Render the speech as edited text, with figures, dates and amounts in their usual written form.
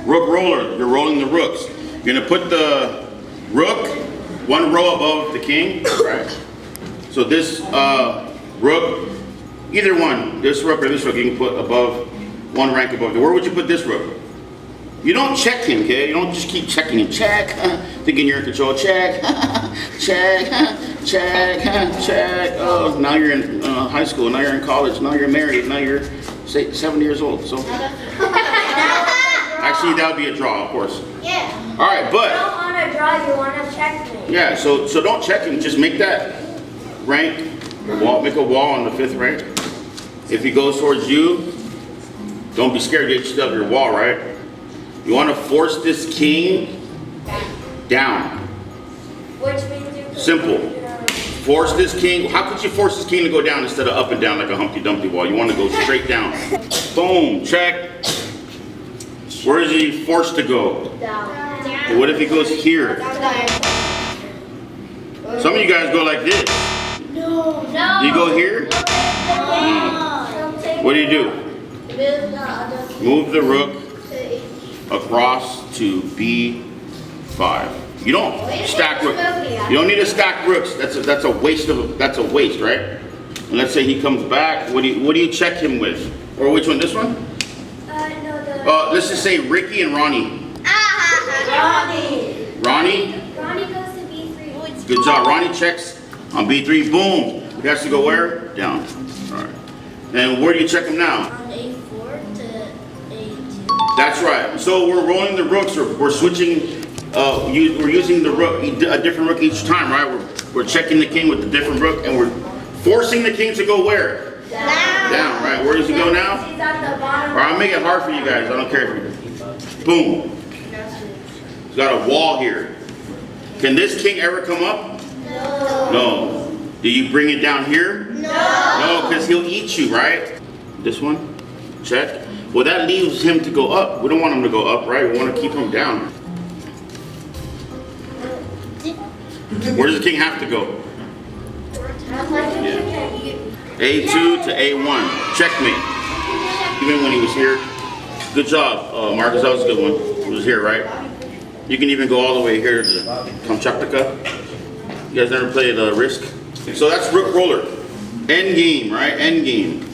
Rook Roller, you're rolling the rooks. You're gonna put the rook one row above the king, right? So this rook, either one, this rook or this rook, you can put above, one rank above. Where would you put this rook? You don't check him, okay? You don't just keep checking him. Check, thinking you're in control. Check, check, check, check. Oh, now you're in high school. Now you're in college. Now you're married. Now you're 7 years old. So actually, that would be a draw, of course. Yeah. All right, but You don't want to draw. You want to check me. yeah. So don't check him. Just make that rank wall. Make a wall on the 5th rank. If he goes towards you, don't be scared to get yourself your wall, right? You want to force this king down. Which means you can Simple. Force this king. How could you force this king to go down instead of up and down like a Humpty Dumpty wall? You want to go straight down. Boom. Check. Where is he forced to go? down. But what if he goes here? Some of you guys go like this. No. No. You go here. What do? Move the rook across to B5. You don't stack rook. You don't need to stack rooks. That's a waste, right? And let's say he comes back. What do you check him with? Or which one? This one? No. Let's just say Ricky and Ronnie. Ronnie. Ronnie. Ronnie goes to B3. Good job. Ronnie checks on B3. Boom. He has to go where? Down. All right. And where do you check him now? On A4 to A2. That's right. So we're rolling the rooks. We're switching. We're using the rook, a different rook each time, right? We're checking the king with a different rook, and we're forcing the king to go where? Down, right? Where does he go now? He's at the bottom. Or I'll make it hard for you guys. I don't care if you. Boom. He's got a wall here. Can this king ever come up? No. Do you bring it down here? No, because he'll eat you, right? This one? Check. Well, that leaves him to go up. We don't want him to go up, right? We want to keep him down. Where does the king have to go? A2 to A1. Checkmate. Even when he was here. Good job, Marcus. That was a good one. He was here, right? You can even go all the way here to Kamchatka. You guys never played Risk? So that's Rook Roller. Endgame, right? Endgame.